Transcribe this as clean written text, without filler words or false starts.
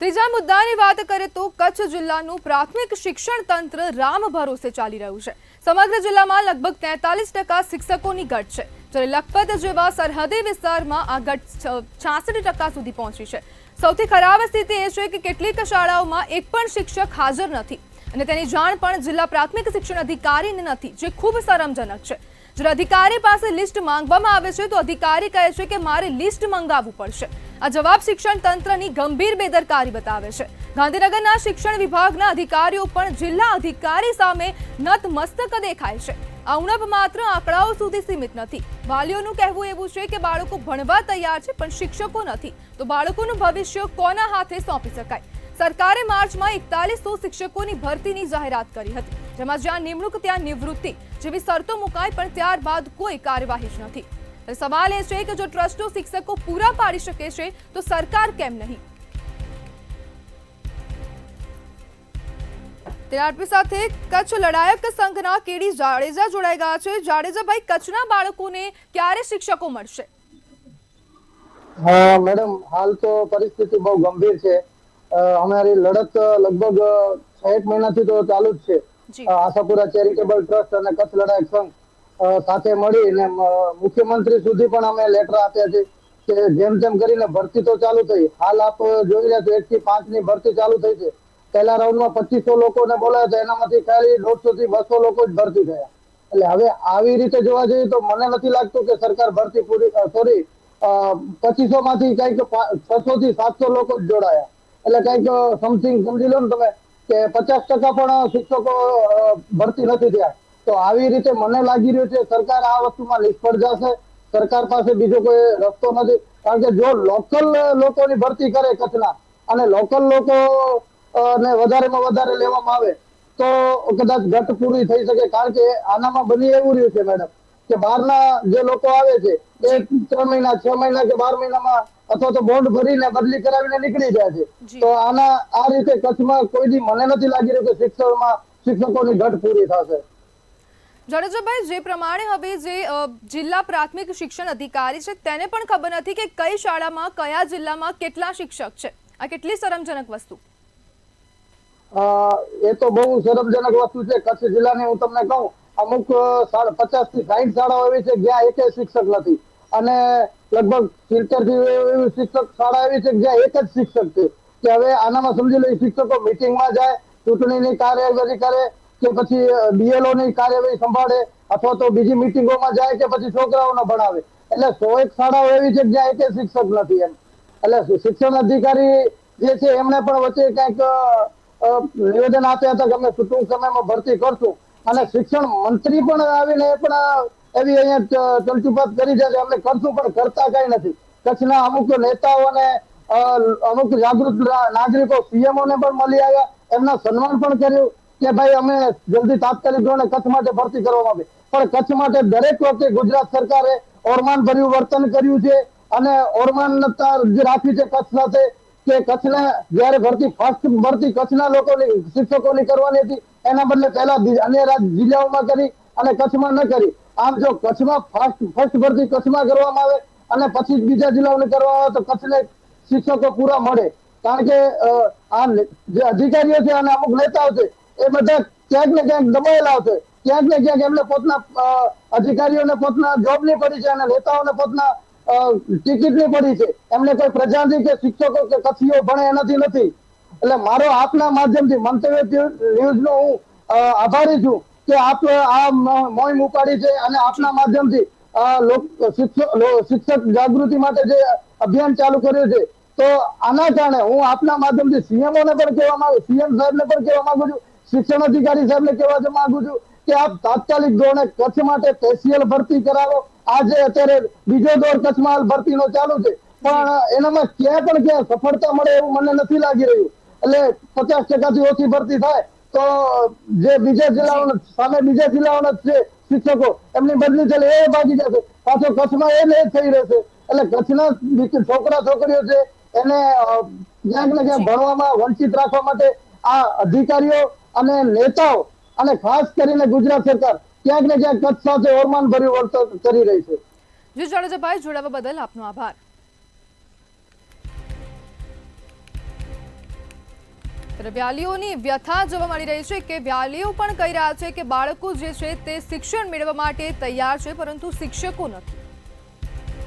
ત્રીજા મુદ્દાની વાત કરીએ તો કચ્છ જિલ્લાનું પ્રાથમિક શિક્ષણ તંત્ર રામ ભરોસે ચાલી રહ્યું છે। સમગ્ર જિલ્લામાં લગભગ 43% શિક્ષકોની ઘટ છે, જ્યારે લખપત જેવા સરહદી વિસ્તારમાં આ ઘટ 66% સુધી પહોંચી છે। સૌથી ખરાબ સ્થિતિ એ છે કે કેટલીક શાળાઓમાં એક પણ શિક્ષક હાજર નથી અને તેની જાણ પણ જિલ્લા પ્રાથમિક શિક્ષણ અધિકારીને નથી, જે ખૂબ શરમજનક છે। જ્યારે અધિકારી પાસે લિસ્ટ માંગવામાં આવે છે તો અધિકારી કહે છે કે મારે લિસ્ટ મંગાવવું પડશે। આ જવાબ શિક્ષણ તંત્રની ગંભીર બેદરકારી બતાવે છે। ગાંધીનગરના શિક્ષણ વિભાગના અધિકારીઓ પણ જિલ્લા અધિકારી સામે નતમસ્તક દેખાય છે। આ ઉણપ માત્ર આંકડાઓ સુધી સીમિત નથી। વાલીઓનું કહેવું એવું છે કે બાળકો ભણવા તૈયાર છે પણ શિક્ષકો નથી, તો બાળકોનું ભવિષ્ય કોના હાથે સોંપી શકાય? સરકારે માર્ચમાં 4100 શિક્ષકોની ભરતીની જાહેરાત કરી હતી, જેમાં જ્યાં નિમણૂક ત્યાં નિવૃત્તિ જેવી શરતો મુકાઈ, પણ ત્યારબાદ કોઈ કાર્યવાહી જ નથી। સવાલ એ છે કે જો ટ્રસ્ટો શિક્ષકો પૂરા પાડી શકે છે તો સરકાર કેમ નહીં? આપણી સાથે કચ્છ લડાયક સંઘના કેડી જાડેજા જોડાઈ ગયા છે। જાડેજાભાઈ, કચ્છના બાળકોને ક્યારે શિક્ષકો મળશે? હા મેડમ, હાલ તો પરિસ્થિતિ બહુ ગંભીર છે। અમારી લડત લગભગ 6 મહિનાથી તો ચાલુ જ છે। આશાપુરા ચેરિટેબલ ટ્રસ્ટ અને કચ્છ લડાયક સંઘ સાથે મળીને મુખ્યમંત્રી સુધી પણ અમે લેટર આપ્યા છે કે જેમ તેમ કરીને ભરતી તો ચાલુ થઈ। હાલ આપ જોઈ રહ્યા છો 1 થી 5 ની ભરતી ચાલુ થઈ છે। પહેલા રાઉન્ડમાં 2500 લોકોને બોલાવ્યા હતા, એનામાંથી ખાલી 150 થી 200 લોકો જ ભરતી થયા। એટલે હવે આવી રીતે જોવા જઈએ તો મને નથી લાગતું કે સરકાર ભરતી પૂરી 2500 માંથી કઈક 600 થી 700 લોકો જ જોડાયા। એટલે કઈક સમથિંગ સમજી લો ને તમે કે 50% પણ શિક્ષકો ભરતી નથી થયા। તો આવી રીતે મને લાગી રહ્યું છે સરકાર આ વસ્તુમાં નિષ્ફળ જશે। સરકાર પાસે બીજો કોઈ રસ્તો નથી, કારણ કે જો લોકલ લોકોની ભરતી કરે કચ્છના અને લોકલ લોકો ને વધારેમાં વધારે લેવામાં આવે તો કદાચ ઘટ પૂરી થઈ શકે। કારણ કે આનામાં બની એવું રહ્યું છે મેડમ કે બહારના જે લોકો આવે છે એ 3 મહિના 6 મહિના કે 12 મહિનામાં અથવા તો બોન્ડ ભરીને બદલી કરાવીને નીકળી જાય છે। તો આ રીતે કચ્છમાં કોઈ દી મને નથી લાગી રહ્યું કે શિક્ષકોની ઘટ પૂરી થશે। જાડેજાભાઈ, જે પ્રમાણે હવે જે જિલ્લા પ્રાથમિક શિક્ષણ અધિકારી છે તેને પણ ખબર નથી કે કઈ શાળામાં કયા જિલ્લામાં કેટલા શિક્ષક છે। આ કેટલી શરમજનક વસ્તુ? એ તો બહુ શરમજનક વસ્તુ છે। કચ્છ જિલ્લાની હું તમને કહું, અમુક 50 થી 60 શાળાઓ એવી છે જ્યાં એક શિક્ષક નથી, અને લગભગ 70 થી એવી શિક્ષક શાળા એવી છે જ્યાં એક જ શિક્ષક છે। કે હવે આનામાં સમજી લો શિક્ષકો મીટિંગમાં જાય, ચૂંટણીની કાર્યવાહી કરે કે પછી BLO ની કાર્યવાહી સંભાળે અથવા તો બીજી મીટિંગોમાં જાય કે પછી છોકરાઓને ભણાવે। એટલે 100 શાળાઓ એવી છે જ્યાં એક શિક્ષક નથી એમ। એટલે શિક્ષણ અધિકારી જે છે એમણે પણ વચ્ચે કઈક નિવેદન આપ્યા હતા કે અમે ટૂંક સમયમાં ભરતી કરશું, અને શિક્ષણ મંત્રી પણ આવીને પણ એવી અહીંયા તલચુપાત કરી છે કે અમે કરશું, પણ કરતા કઈ નથી। કચ્છના અમુક નેતાઓ અને અમુક જાગૃત નાગરિકો CMO ને પણ મળી આવ્યા, એમના સન્માન પણ કર્યું કે ભાઈ અમે જલ્દી તાત્કાલિક ધોરણે કચ્છ માટે ભરતી કરવામાં આવે। પણ કચ્છ માટે દરેક વખતે ગુજરાત સરકારે ઓરમાન ભર્યું વર્તન કર્યું છે અને ઓરમાનતા રાખી છે કચ્છ સાથે કે કચ્છને જયારે ભરતી કચ્છના લોકોની શિક્ષકોની કરવાની હતી, એના બદલે પહેલા અન્ય જિલ્લાઓમાં કરી અને કચ્છમાં ન કરી। આમ જો કચ્છમાં ફર્સ્ટ ભરતી કચ્છમાં કરવામાં આવે અને પછી બીજા જિલ્લાઓને કરવામાં આવે તો કચ્છને શિક્ષકો પૂરા મળે। કારણ કે આ જે અધિકારીઓ છે અને અમુક નેતાઓ છે એ બધા ક્યાંક ને ક્યાંક દબાયેલા છે, ક્યાંક ને ક્યાંક એમને પોતાના અધિકારીઓને પોતાના જોબની પડી છે અને નેતાઓને પોતાના ટિકિટની પડી છે। એમને કોઈ પ્રજાથી કે શિક્ષકો કે કચ્છીઓ ભણે એનાથી નથી। એટલે મારો આપના માધ્યમથી મંતવ્ય ન્યૂઝનો હું આભારી છું કે આપ આ મોહિમ ઉપાડી છે અને આપના માધ્યમથી શિક્ષક જાગૃતિ માટે જે અભિયાન ચાલુ કર્યું છે। તો આના કારણે હું આપના માધ્યમથી CMO ને પણ કહેવા માંગુ, CM સાહેબને પણ કહેવા માંગુ છું, શિક્ષણ અધિકારી સાહેબને કહેવા માંગુ છું કે આપ તાત્કાલિક ધોરણે કચ્છ માટે સ્પેશિયલ ભરતી કરાવો। આજે અત્યારે બીજો દોર કચ્છમાં ભરતીનો ચાલુ છે, પણ એનામાં ક્યાંય પણ ક્યાં સફળતા મળે એવું મને નથી લાગી રહ્યું। એટલે 50% થી ઓછી ભરતી થાય તો જે બીજા જિલ્લાઓના સામે બીજા જિલ્લાઓના છે શિક્ષકો એમની બદલી ચાલે એ ભાગી જશે, પાછો કચ્છમાં એ થઈ રહેશે। એટલે કચ્છના છોકરા છોકરીઓ છે એને ક્યાંક ને ક્યાંક ભણવામાં વંચિત રાખવા માટે આ અધિકારીઓ અને નેતાઓ અને ખાસ કરીને ગુજરાત સરકાર ક્યાંક ને ક્યાંક કચ્છ સાથે ઓરમાન ભર્યું વર્તન કરી રહી છે। જી જાડેજાભાઈ, જોડાવા બદલ આપનો આભાર। ત્યારે વાલીઓની વ્યથા જોવા મળી રહી છે કે વાલીઓ પણ કહી રહ્યા છે કે બાળકો જે છે તે શિક્ષણ મેળવવા માટે તૈયાર છે, પરંતુ શિક્ષકો નથી.